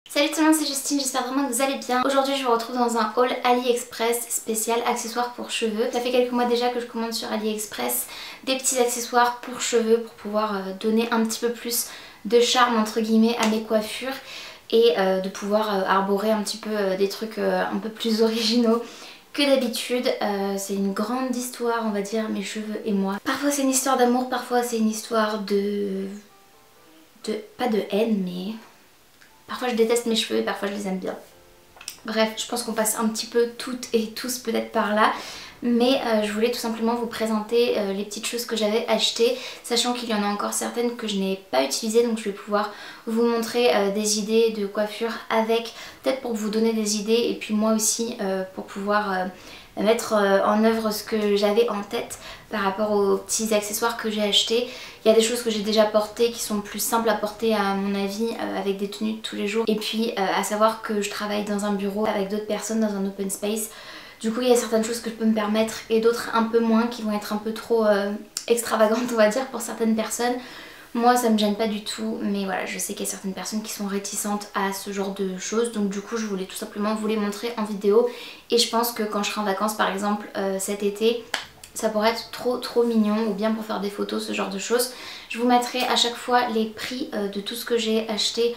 Salut tout le monde, c'est Justine, j'espère vraiment que vous allez bien. Aujourd'hui je vous retrouve dans un haul AliExpress spécial accessoires pour cheveux. Ça fait quelques mois déjà que je commande sur AliExpress des petits accessoires pour cheveux pour pouvoir donner un petit peu plus de charme entre guillemets à mes coiffures et de pouvoir arborer un petit peu des trucs un peu plus originaux que d'habitude. C'est une grande histoire, on va dire, mes cheveux et moi. Parfois c'est une histoire d'amour, parfois c'est une histoire pas de haine, mais parfois je déteste mes cheveux et parfois je les aime bien. Bref, je pense qu'on passe un petit peu toutes et tous peut-être par là. Mais je voulais tout simplement vous présenter les petites choses que j'avais achetées, sachant qu'il y en a encore certaines que je n'ai pas utilisées, donc je vais pouvoir vous montrer des idées de coiffure avec, peut-être pour vous donner des idées et puis moi aussi pour pouvoir mettre en œuvre ce que j'avais en tête par rapport aux petits accessoires que j'ai achetés. Il y a des choses que j'ai déjà portées qui sont plus simples à porter à mon avis avec des tenues de tous les jours. Et puis à savoir que je travaille dans un bureau avec d'autres personnes dans un open space. Du coup il y a certaines choses que je peux me permettre et d'autres un peu moins qui vont être un peu trop extravagantes on va dire pour certaines personnes. Moi ça me gêne pas du tout, mais voilà, je sais qu'il y a certaines personnes qui sont réticentes à ce genre de choses, donc du coup je voulais tout simplement vous les montrer en vidéo. Et je pense que quand je serai en vacances par exemple cet été, ça pourrait être trop mignon, ou bien pour faire des photos, ce genre de choses. Je vous mettrai à chaque fois les prix de tout ce que j'ai acheté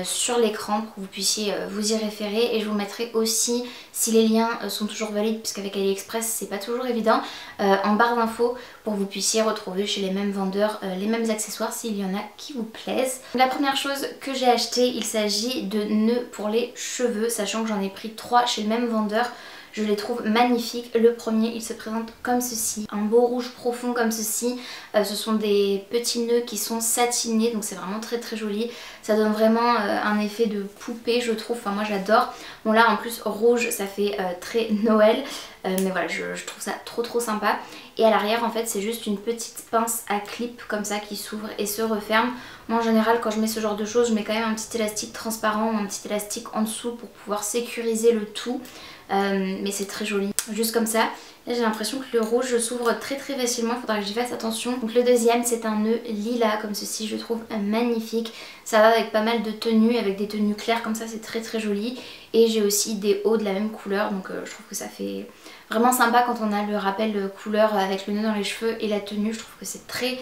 sur l'écran pour que vous puissiez vous y référer, et je vous mettrai aussi, si les liens sont toujours valides, puisqu'avec AliExpress c'est pas toujours évident, en barre d'infos pour que vous puissiez retrouver chez les mêmes vendeurs les mêmes accessoires s'il y en a qui vous plaisent. La première chose que j'ai acheté, il s'agit de nœuds pour les cheveux, sachant que j'en ai pris 3 chez le même vendeur. Je les trouve magnifiques. Le premier, il se présente comme ceci, un beau rouge profond comme ceci. Ce sont des petits nœuds qui sont satinés, donc c'est vraiment très joli. Ça donne vraiment un effet de poupée je trouve, enfin moi j'adore. Bon là en plus rouge ça fait très Noël, mais voilà je trouve ça trop sympa. Et à l'arrière en fait c'est juste une petite pince à clip comme ça qui s'ouvre et se referme. Moi en général quand je mets ce genre de choses je mets quand même un petit élastique transparent ou un petit élastique en dessous pour pouvoir sécuriser le tout. Mais c'est très joli, juste comme ça. Là j'ai l'impression que le rouge s'ouvre très facilement, il faudra que j'y fasse attention. Donc le deuxième c'est un nœud lilas comme ceci, je trouve magnifique. Ça va avec pas mal de tenues, avec des tenues claires comme ça, c'est très joli. Et j'ai aussi des hauts de la même couleur, donc je trouve que ça fait vraiment sympa quand on a le rappel couleur avec le nœud dans les cheveux et la tenue. Je trouve que c'est très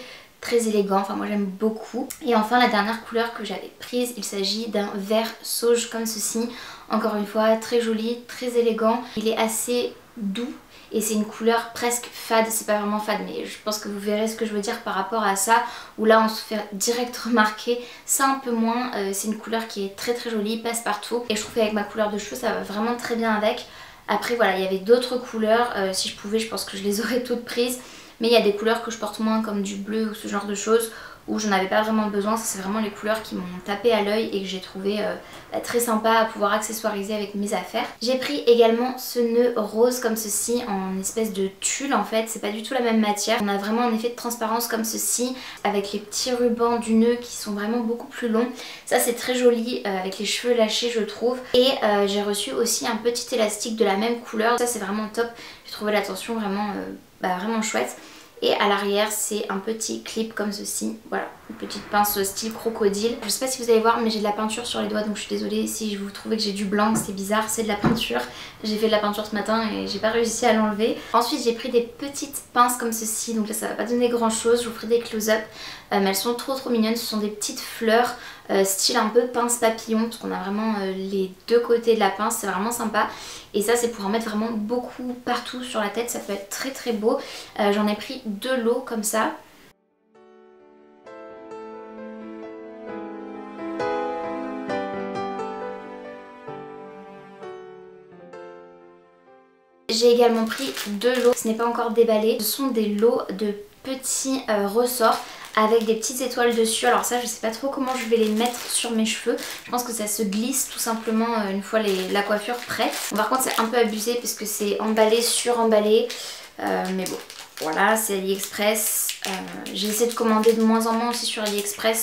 élégant, enfin moi j'aime beaucoup. Et enfin la dernière couleur que j'avais prise, il s'agit d'un vert sauge comme ceci. Encore une fois très joli, très élégant. Il est assez doux et c'est une couleur presque fade, c'est pas vraiment fade mais je pense que vous verrez ce que je veux dire par rapport à ça, où là on se fait direct remarquer, ça un peu moins. C'est une couleur qui est très jolie, passe partout, et je trouve qu'avec ma couleur de cheveux ça va vraiment très bien avec. Après voilà, il y avait d'autres couleurs, si je pouvais je pense que je les aurais toutes prises. Mais il y a des couleurs que je porte moins comme du bleu ou ce genre de choses où je n'avais pas vraiment besoin. Ça c'est vraiment les couleurs qui m'ont tapé à l'œil et que j'ai trouvé très sympa à pouvoir accessoiriser avec mes affaires. J'ai pris également ce nœud rose comme ceci en espèce de tulle en fait. C'est pas du tout la même matière. On a vraiment un effet de transparence comme ceci avec les petits rubans du nœud qui sont vraiment beaucoup plus longs. Ça c'est très joli avec les cheveux lâchés je trouve. Et j'ai reçu aussi un petit élastique de la même couleur. Ça c'est vraiment top. J'ai trouvé la tension vraiment vraiment chouette. Et à l'arrière c'est un petit clip comme ceci, voilà, une petite pince style crocodile. Je sais pas si vous allez voir mais j'ai de la peinture sur les doigts, donc je suis désolée si vous trouvez que j'ai du blanc, c'est bizarre, c'est de la peinture. J'ai fait de la peinture ce matin et j'ai pas réussi à l'enlever. Ensuite j'ai pris des petites pinces comme ceci, donc là ça va pas donner grand chose, je vous ferai des close-up. Mais elles sont trop mignonnes, ce sont des petites fleurs style un peu pince papillon, parce qu'on a vraiment les deux côtés de la pince, c'est vraiment sympa. Et ça c'est pour en mettre vraiment beaucoup partout sur la tête, ça peut être très beau. J'en ai pris 2 lots comme ça. J'ai également pris 2 lots, ce n'est pas encore déballé. Ce sont des lots de petits ressorts avec des petites étoiles dessus. Alors ça je sais pas trop comment je vais les mettre sur mes cheveux. Je pense que ça se glisse tout simplement une fois la coiffure prête. Bon, par contre c'est un peu abusé puisque c'est emballé sur emballé. Mais bon voilà, c'est AliExpress. J'ai essayé de commander de moins en moins aussi sur AliExpress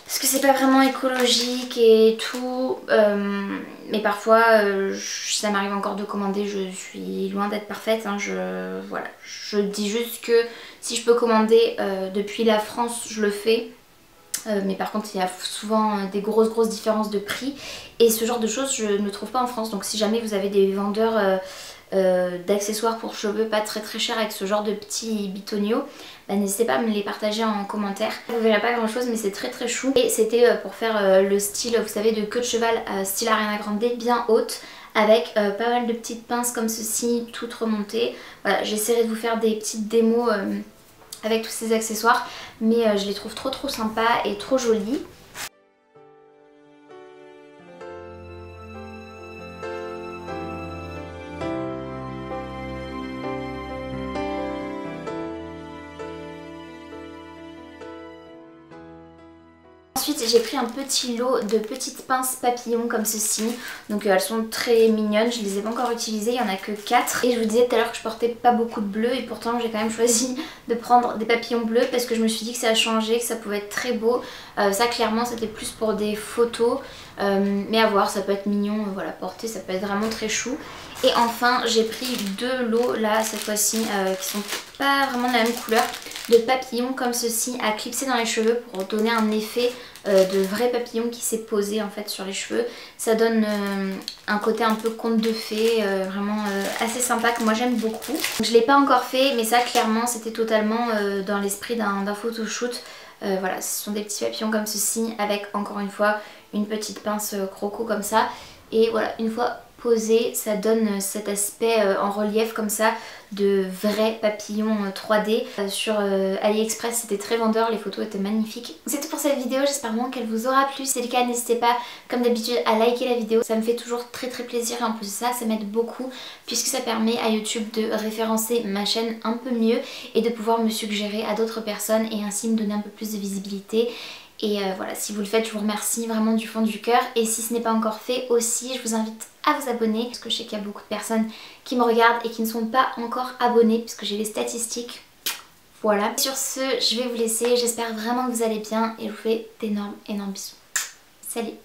parce que c'est pas vraiment écologique et tout, mais parfois ça m'arrive encore de commander, je suis loin d'être parfaite, hein, voilà. Je dis juste que si je peux commander depuis la France je le fais, Mais par contre il y a souvent des grosses différences de prix et ce genre de choses je ne trouve pas en France. Donc si jamais vous avez des vendeurs d'accessoires pour cheveux pas très chers avec ce genre de petits bitonio, bah, n'hésitez pas à me les partager en commentaire. Vous verrez pas grand chose mais c'est très chou. Et c'était pour faire le style, vous savez, de queue de cheval style Ariana Grande, bien haute, avec pas mal de petites pinces comme ceci, toutes remontées. Voilà, j'essaierai de vous faire des petites démos avec tous ces accessoires, mais je les trouve trop sympas et trop jolis. Ensuite j'ai pris un petit lot de petites pinces papillons comme ceci. Donc elles sont très mignonnes, je les ai pas encore utilisées, il n'y en a que 4. Et je vous disais tout à l'heure que je portais pas beaucoup de bleu et pourtant j'ai quand même choisi de prendre des papillons bleus parce que je me suis dit que ça a changé, que ça pouvait être très beau. Ça clairement c'était plus pour des photos, mais à voir, ça peut être mignon, voilà, porter, ça peut être vraiment très chou. Et enfin j'ai pris 2 lots là cette fois-ci qui sont pas vraiment de la même couleur, de papillons comme ceci à clipser dans les cheveux pour donner un effet de vrai papillon qui s'est posé en fait sur les cheveux. Ça donne un côté un peu conte de fées, vraiment assez sympa que moi j'aime beaucoup. Donc, je l'ai pas encore fait mais ça clairement c'était totalement dans l'esprit d'un photoshoot. Voilà, ce sont des petits papillons comme ceci avec encore une fois une petite pince croco comme ça. Et voilà, une fois posé, ça donne cet aspect en relief comme ça de vrais papillons 3D. Sur AliExpress c'était très vendeur, les photos étaient magnifiques. C'est tout pour cette vidéo, j'espère vraiment qu'elle vous aura plu. Si c'est le cas, n'hésitez pas comme d'habitude à liker la vidéo, ça me fait toujours très plaisir et en plus de ça, ça m'aide beaucoup puisque ça permet à YouTube de référencer ma chaîne un peu mieux et de pouvoir me suggérer à d'autres personnes et ainsi me donner un peu plus de visibilité. Et voilà, si vous le faites, je vous remercie vraiment du fond du cœur. Et si ce n'est pas encore fait aussi, je vous invite à vous abonner parce que je sais qu'il y a beaucoup de personnes qui me regardent et qui ne sont pas encore abonnées puisque j'ai les statistiques. Voilà. Sur ce, je vais vous laisser. J'espère vraiment que vous allez bien et je vous fais d'énormes bisous. Salut!